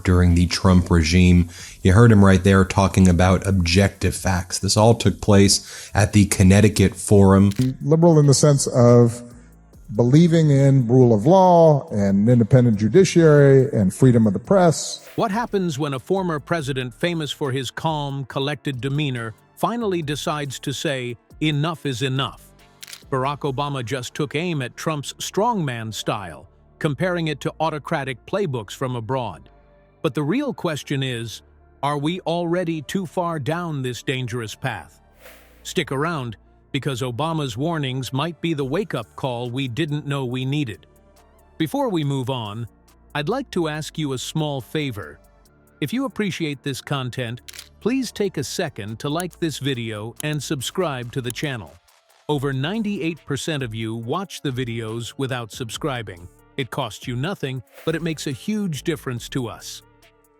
during the Trump regime. You heard him right there talking about objective facts. This all took place at the Connecticut Forum. Liberal in the sense of believing in rule of law and independent judiciary and freedom of the press. What happens when a former president famous for his calm, collected demeanor finally decides to say, enough is enough? Barack Obama just took aim at Trump's strongman style, comparing it to autocratic playbooks from abroad. But the real question is, are we already too far down this dangerous path? Stick around, because Obama's warnings might be the wake-up call we didn't know we needed. Before we move on, I'd like to ask you a small favor. If you appreciate this content, please take a second to like this video and subscribe to the channel. Over 98% of you watch the videos without subscribing. It costs you nothing, but it makes a huge difference to us.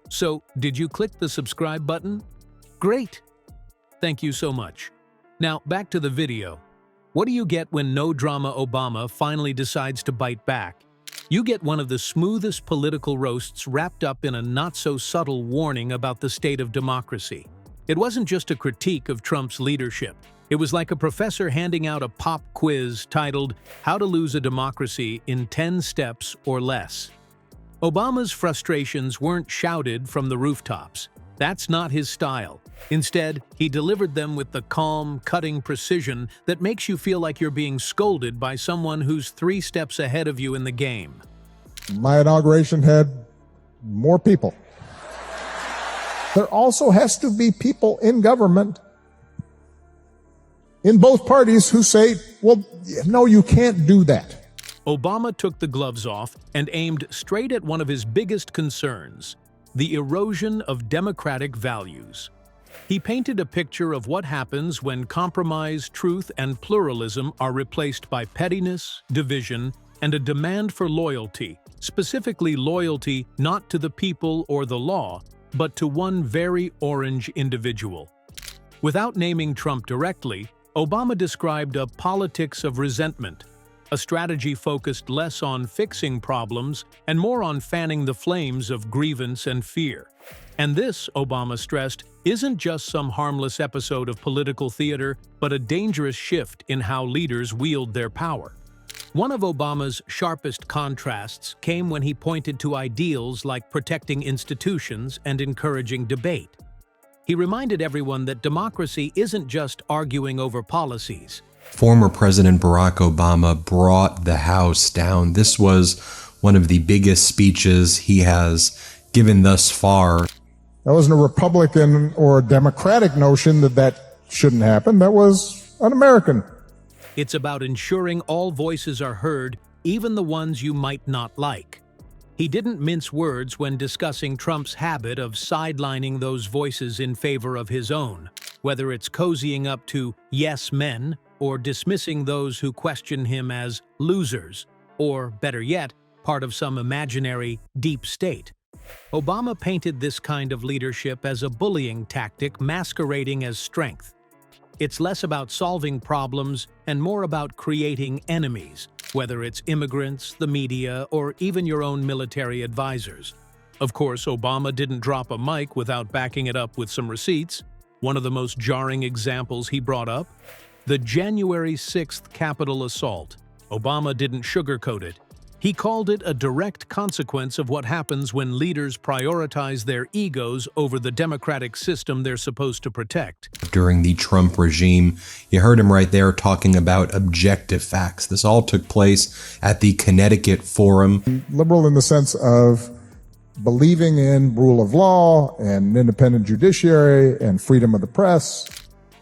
So, did you click the subscribe button? Great! Thank you so much. Now, back to the video. What do you get when no-drama Obama finally decides to bite back? You get one of the smoothest political roasts wrapped up in a not-so-subtle warning about the state of democracy. It wasn't just a critique of Trump's leadership. It was like a professor handing out a pop quiz titled, "How to Lose a Democracy in 10 Steps or Less." Obama's frustrations weren't shouted from the rooftops. That's not his style. Instead, he delivered them with the calm, cutting precision that makes you feel like you're being scolded by someone who's 3 steps ahead of you in the game. My inauguration had more people. There also has to be people in government, in both parties, who say, well, no, you can't do that. Obama took the gloves off and aimed straight at one of his biggest concerns: the erosion of democratic values. He painted a picture of what happens when compromise, truth, and pluralism are replaced by pettiness, division, and a demand for loyalty, specifically loyalty not to the people or the law, but to one very orange individual. Without naming Trump directly, Obama described a politics of resentment, a strategy focused less on fixing problems and more on fanning the flames of grievance and fear. And this, Obama stressed, isn't just some harmless episode of political theater, but a dangerous shift in how leaders wield their power. One of Obama's sharpest contrasts came when he pointed to ideals like protecting institutions and encouraging debate. He reminded everyone that democracy isn't just arguing over policies. Former President Barack Obama brought the House down. This was one of the biggest speeches he has given thus far. That wasn't a Republican or a Democratic notion that shouldn't happen. That was an American. It's about ensuring all voices are heard, even the ones you might not like. He didn't mince words when discussing Trump's habit of sidelining those voices in favor of his own, whether it's cozying up to yes men or dismissing those who question him as losers, or, better yet, part of some imaginary deep state. Obama painted this kind of leadership as a bullying tactic masquerading as strength. It's less about solving problems and more about creating enemies, whether it's immigrants, the media, or even your own military advisors. Of course, Obama didn't drop a mic without backing it up with some receipts. One of the most jarring examples he brought up? The January 6th Capitol assault. Obama didn't sugarcoat it. He called it a direct consequence of what happens when leaders prioritize their egos over the democratic system they're supposed to protect. During the Trump regime, you heard him right there talking about objective facts. This all took place at the Connecticut Forum. Liberal in the sense of believing in rule of law and independent judiciary and freedom of the press.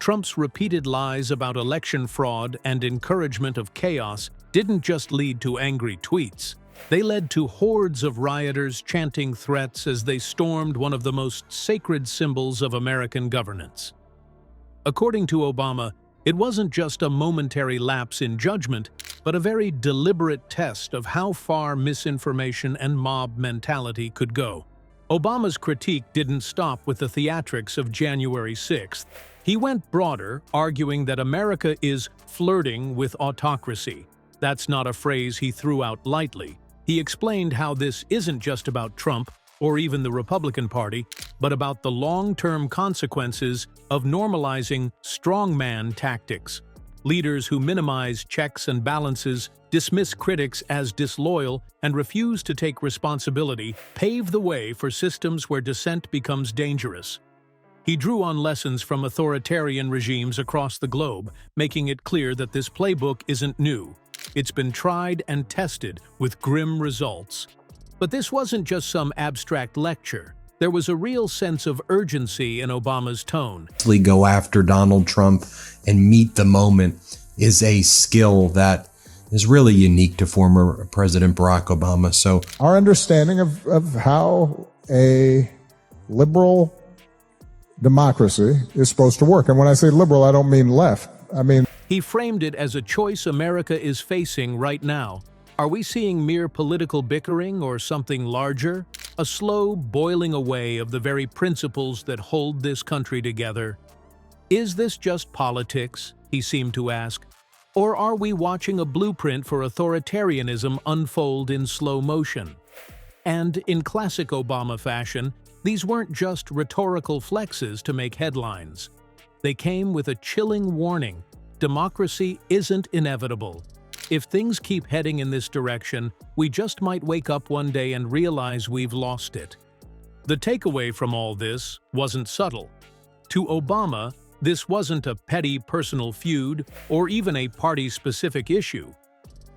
Trump's repeated lies about election fraud and encouragement of chaos didn't just lead to angry tweets. They led to hordes of rioters chanting threats as they stormed one of the most sacred symbols of American governance. According to Obama, it wasn't just a momentary lapse in judgment, but a very deliberate test of how far misinformation and mob mentality could go. Obama's critique didn't stop with the theatrics of January 6th. He went broader, arguing that America is flirting with autocracy. That's not a phrase he threw out lightly. He explained how this isn't just about Trump or even the Republican Party, but about the long-term consequences of normalizing strongman tactics. Leaders who minimize checks and balances, dismiss critics as disloyal, and refuse to take responsibility pave the way for systems where dissent becomes dangerous. He drew on lessons from authoritarian regimes across the globe, making it clear that this playbook isn't new. It's been tried and tested with grim results. But this wasn't just some abstract lecture. There was a real sense of urgency in Obama's tone. Go after Donald Trump and meet the moment is a skill that is really unique to former President Barack Obama. So our understanding of how a liberal democracy is supposed to work. And when I say liberal, I don't mean left. I mean, he framed it as a choice America is facing right now. Are we seeing mere political bickering or something larger? A slow boiling away of the very principles that hold this country together? Is this just politics, he seemed to ask, or are we watching a blueprint for authoritarianism unfold in slow motion? And in classic Obama fashion, these weren't just rhetorical flexes to make headlines. They came with a chilling warning: democracy isn't inevitable. If things keep heading in this direction, we just might wake up one day and realize we've lost it. The takeaway from all this wasn't subtle. To Obama, this wasn't a petty personal feud or even a party-specific issue.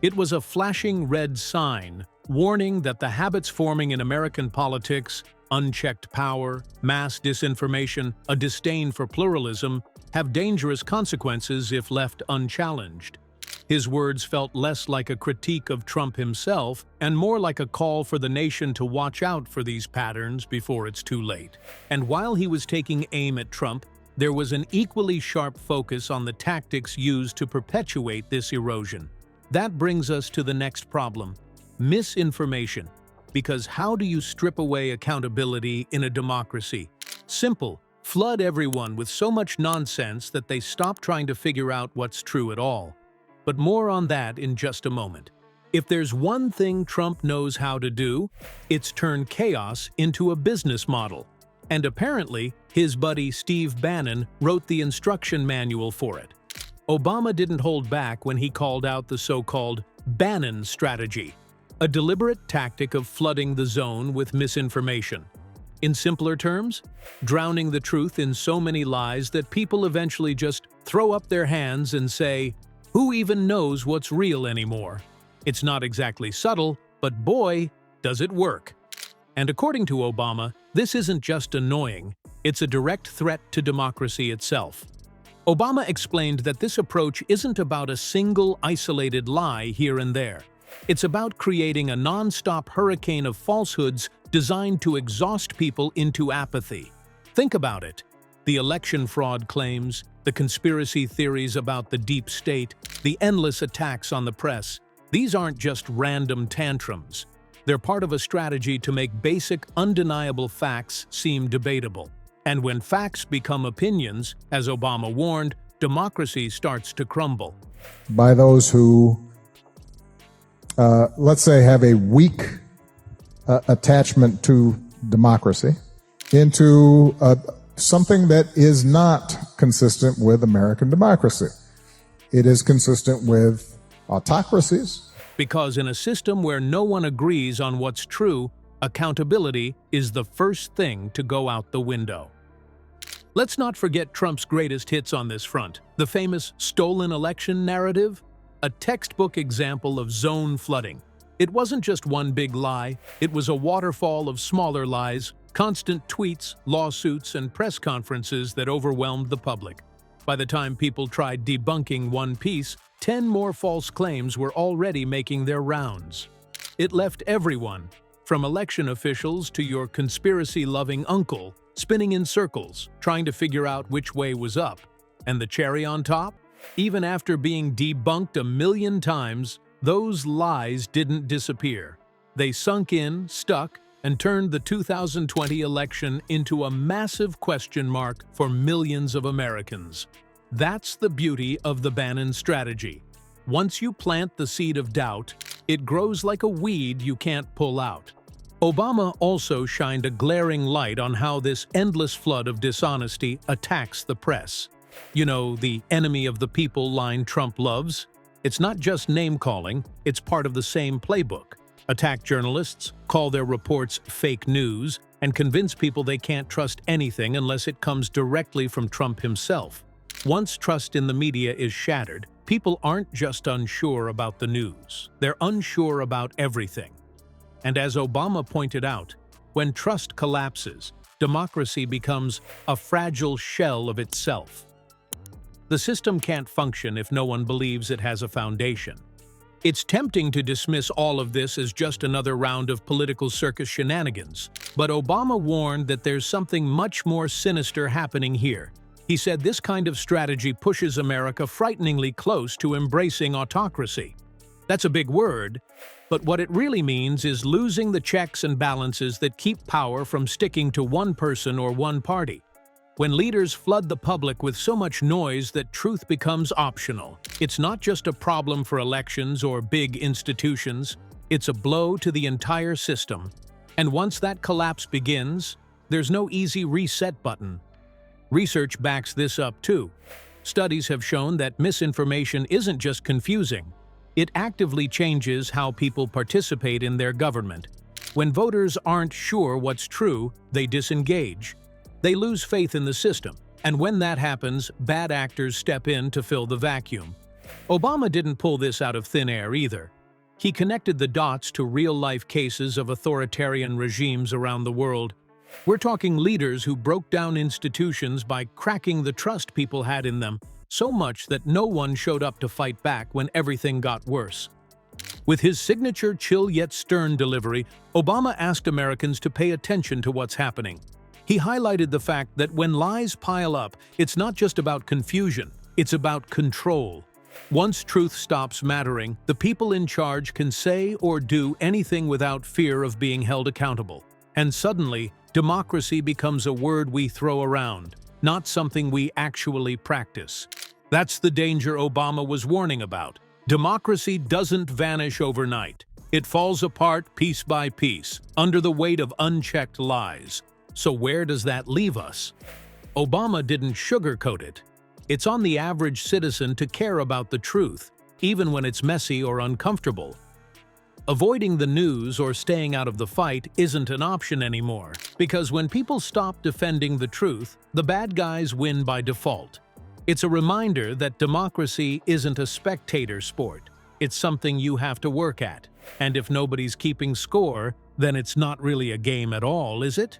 It was a flashing red sign, warning that the habits forming in American politics, unchecked power, mass disinformation, a disdain for pluralism, have dangerous consequences if left unchallenged. His words felt less like a critique of Trump himself and more like a call for the nation to watch out for these patterns before it's too late. And while he was taking aim at Trump, there was an equally sharp focus on the tactics used to perpetuate this erosion. That brings us to the next problem: misinformation. Because how do you strip away accountability in a democracy? Simple. Flood everyone with so much nonsense that they stop trying to figure out what's true at all. But more on that in just a moment. If there's one thing Trump knows how to do, it's turn chaos into a business model. And apparently, his buddy Steve Bannon wrote the instruction manual for it. Obama didn't hold back when he called out the so-called Bannon strategy, a deliberate tactic of flooding the zone with misinformation. In simpler terms, drowning the truth in so many lies that people eventually just throw up their hands and say, "Who even knows what's real anymore?" It's not exactly subtle, but boy, does it work. And according to Obama, this isn't just annoying, it's a direct threat to democracy itself. Obama explained that this approach isn't about a single isolated lie here and there. It's about creating a non-stop hurricane of falsehoods designed to exhaust people into apathy. Think about it. The election fraud claims, the conspiracy theories about the deep state, the endless attacks on the press. These aren't just random tantrums. They're part of a strategy to make basic, undeniable facts seem debatable. And when facts become opinions, as Obama warned, democracy starts to crumble. By those who, let's say, have a weak attachment to democracy, into something that is not consistent with American democracy. It is consistent with autocracies. Because in a system where no one agrees on what's true, accountability is the first thing to go out the window. Let's not forget Trump's greatest hits on this front, the famous stolen election narrative, a textbook example of zone flooding. It wasn't just one big lie, it was a waterfall of smaller lies, constant tweets, lawsuits, and press conferences that overwhelmed the public. By the time people tried debunking one piece, 10 more false claims were already making their rounds. It left everyone, from election officials to your conspiracy-loving uncle, spinning in circles, trying to figure out which way was up. And the cherry on top? Even after being debunked 1,000,000 times, those lies didn't disappear. They sunk in, stuck, and turned the 2020 election into a massive question mark for millions of Americans. That's the beauty of the Bannon strategy. Once you plant the seed of doubt, it grows like a weed you can't pull out. Obama also shined a glaring light on how this endless flood of dishonesty attacks the press. You know, the enemy of the people line Trump loves? It's not just name-calling, it's part of the same playbook. Attack journalists, call their reports fake news, and convince people they can't trust anything unless it comes directly from Trump himself. Once trust in the media is shattered, people aren't just unsure about the news. They're unsure about everything. And as Obama pointed out, when trust collapses, democracy becomes a fragile shell of itself. The system can't function if no one believes it has a foundation. It's tempting to dismiss all of this as just another round of political circus shenanigans, but Obama warned that there's something much more sinister happening here. He said this kind of strategy pushes America frighteningly close to embracing autocracy. That's a big word, but what it really means is losing the checks and balances that keep power from sticking to one person or one party. When leaders flood the public with so much noise that truth becomes optional, it's not just a problem for elections or big institutions, it's a blow to the entire system. And once that collapse begins, there's no easy reset button. Research backs this up too. Studies have shown that misinformation isn't just confusing, it actively changes how people participate in their government. When voters aren't sure what's true, they disengage. They lose faith in the system, and when that happens, bad actors step in to fill the vacuum. Obama didn't pull this out of thin air either. He connected the dots to real-life cases of authoritarian regimes around the world. We're talking leaders who broke down institutions by cracking the trust people had in them, so much that no one showed up to fight back when everything got worse. With his signature chill yet stern delivery, Obama asked Americans to pay attention to what's happening. He highlighted the fact that when lies pile up, it's not just about confusion, it's about control. Once truth stops mattering, the people in charge can say or do anything without fear of being held accountable. And suddenly, democracy becomes a word we throw around, not something we actually practice. That's the danger Obama was warning about. Democracy doesn't vanish overnight. It falls apart piece by piece, under the weight of unchecked lies. So where does that leave us? Obama didn't sugarcoat it. It's on the average citizen to care about the truth, even when it's messy or uncomfortable. Avoiding the news or staying out of the fight isn't an option anymore, because when people stop defending the truth, the bad guys win by default. It's a reminder that democracy isn't a spectator sport. It's something you have to work at. And if nobody's keeping score, then it's not really a game at all, is it?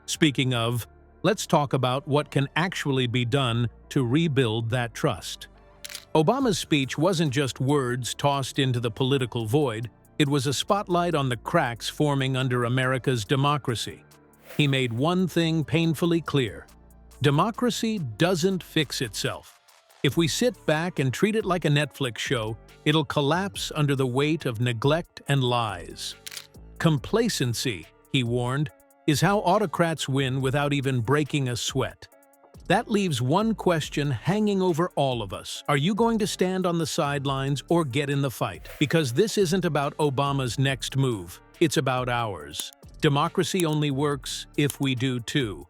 Speaking of, let's talk about what can actually be done to rebuild that trust. Obama's speech wasn't just words tossed into the political void. It was a spotlight on the cracks forming under America's democracy. He made one thing painfully clear. Democracy doesn't fix itself. If we sit back and treat it like a Netflix show, it'll collapse under the weight of neglect and lies. Complacency, he warned, is how autocrats win without even breaking a sweat. That leaves one question hanging over all of us. Are you going to stand on the sidelines or get in the fight? Because this isn't about Obama's next move. It's about ours. Democracy only works if we do too.